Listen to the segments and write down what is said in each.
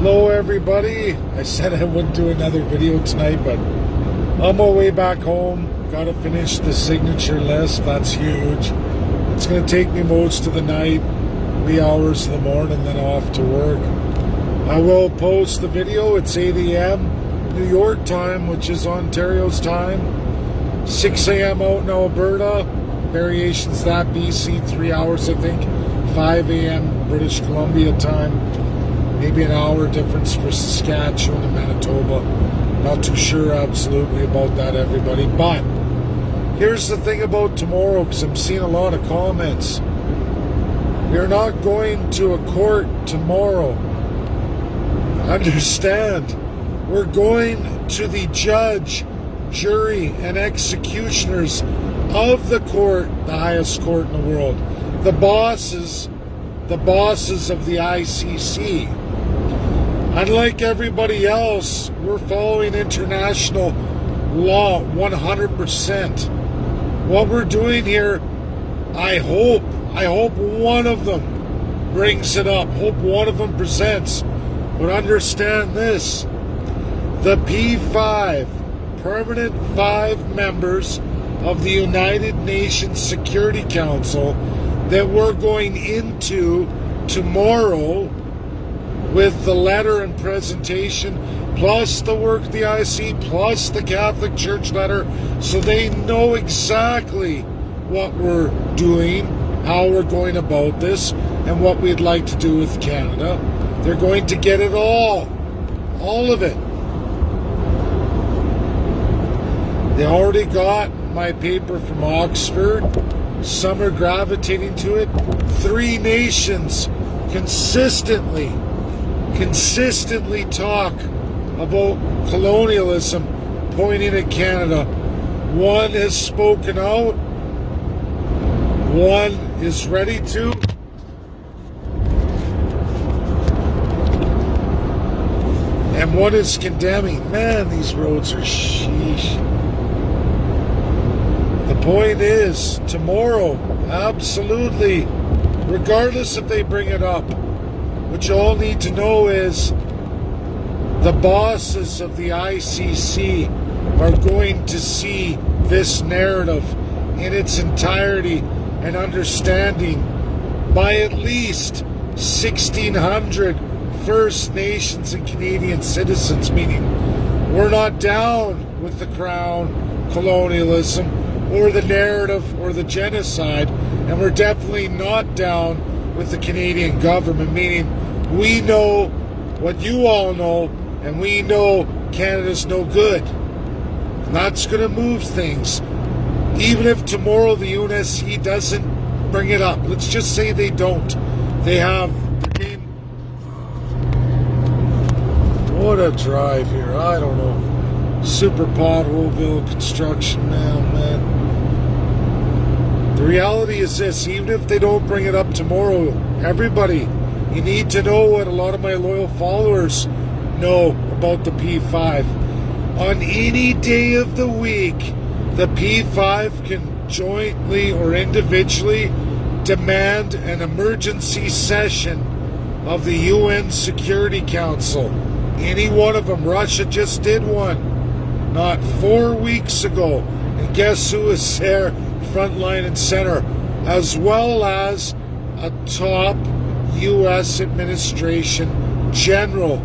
Hello everybody. I said I wouldn't do another video tonight, but on my way back home, gotta finish the signature list. That's huge. It's gonna take me most of the night, wee hours in the morning, then off to work. I will post the video. It's 8 a.m. New York time, which is Ontario's time. 6 a.m. out in Alberta. Variations that BC, 3 hours I think. 5 a.m. British Columbia time. Maybe an hour difference for Saskatchewan and Manitoba. Not too sure absolutely about that, everybody. But here's the thing about tomorrow, because I'm seeing a lot of comments. We're not going to a court tomorrow. Understand, we're going to the judge, jury, and executioners of the court, the highest court in the world. The bosses of the ICC. Unlike everybody else, we're following international law 100%. What we're doing here, I hope one of them brings it up. Hope one of them presents. But understand this, the P5, permanent 5 members of the United Nations Security Council that we're going into tomorrow with the letter and presentation, plus the work of the IC, plus the Catholic Church letter, so they know exactly what we're doing, how we're going about this, and what we'd like to do with Canada. They're going to get it all of it. They already got my paper from Oxford. Some are gravitating to it. 3 nations consistently talk about colonialism pointing at Canada. One has spoken out. One is ready to. And one is condemning. Man, these roads are sheesh. The point is, tomorrow, absolutely, regardless if they bring it up, what you all need to know is the bosses of the ICC are going to see this narrative in its entirety and understanding by at least 1,600 First Nations and Canadian citizens, meaning we're not down with the Crown, colonialism, or the narrative or the genocide, and we're definitely not down with the Canadian government, meaning we know what you all know, and we know Canada's no good. And that's going to move things. Even if tomorrow the UNSC doesn't bring it up, let's just say they don't. They have the game. What a drive here. I don't know. Super potholeville construction now, man. The reality is this, even if they don't bring it up tomorrow, everybody, you need to know what a lot of my loyal followers know about the P5. On any day of the week, the P5 can jointly or individually demand an emergency session of the UN Security Council. Any one of them. Russia just did one not 4 weeks ago. And guess who was there? Front line and center, as well as a top U.S. administration general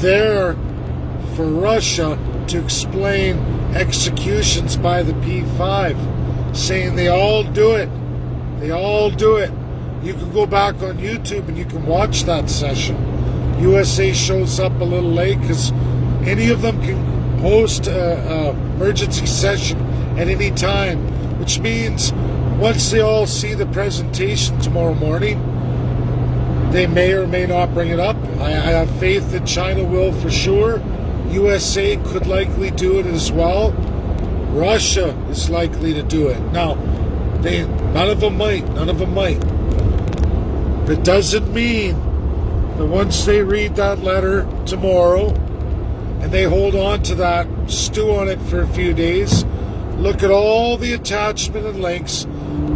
there for Russia to explain executions by the P5, saying they all do it. They all do it. You can go back on YouTube and you can watch that session. USA shows up a little late because any of them can host an emergency session at any time. Which means once they all see the presentation tomorrow morning, they may or may not bring it up. I have faith that China will for sure. USA could likely do it as well. Russia is likely to do it. Now, none of them might. That doesn't mean that once they read that letter tomorrow and they hold on to that, stew on it for a few days, look at all the attachment and links,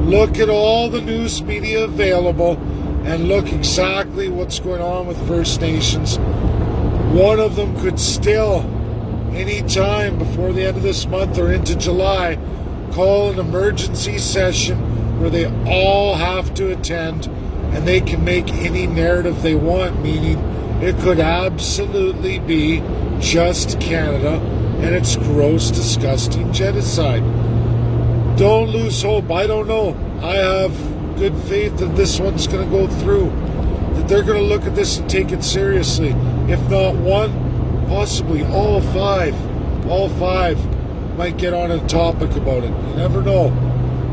look at all the news media available, and look exactly what's going on with First Nations. One of them could still, any time before the end of this month or into July, call an emergency session where they all have to attend, and they can make any narrative they want, meaning it could absolutely be just Canada and its gross, disgusting genocide. Don't lose hope. I don't know. I have good faith that this one's going to go through, that they're going to look at this and take it seriously. If not one, possibly all five might get on a topic about it. You never know.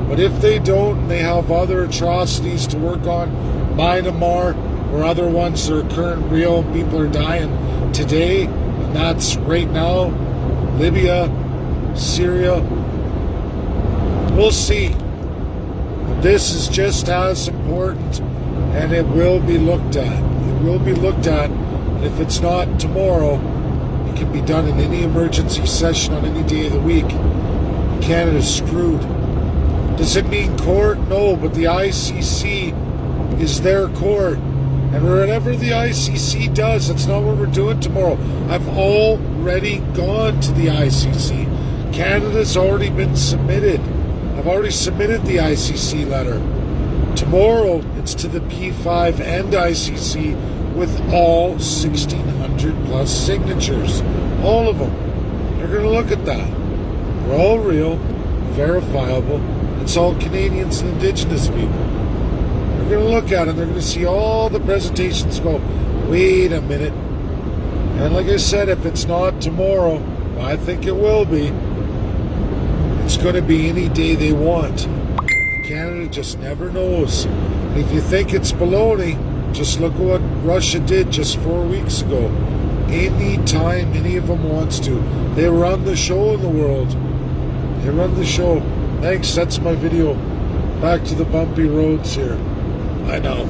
But if they don't, and they have other atrocities to work on, Myanmar or other ones that are current, real, people are dying today, and that's right now, Libya, Syria, we'll see. But this is just as important, and it will be looked at. It will be looked at, and if it's not tomorrow, it can be done in any emergency session on any day of the week. Canada's screwed. Does it mean court? No, but the ICC is their court. And whatever the ICC does, that's not what we're doing tomorrow. I've already gone to the ICC. Canada's already been submitted. I've already submitted the ICC letter. Tomorrow, it's to the P5 and ICC with all 1,600 plus signatures. All of them. They're going to look at that. They're all real, verifiable. It's all Canadians and Indigenous people. They're going to look at it. They're going to see all the presentations and go, wait a minute. And like I said, if it's not tomorrow, I think it will be. It's going to be any day they want. Canada just never knows. And if you think it's baloney, just look at what Russia did just 4 weeks ago. Anytime any of them wants to. They run the show in the world. They run the show. Thanks, that's my video. Back to the bumpy roads here. I know.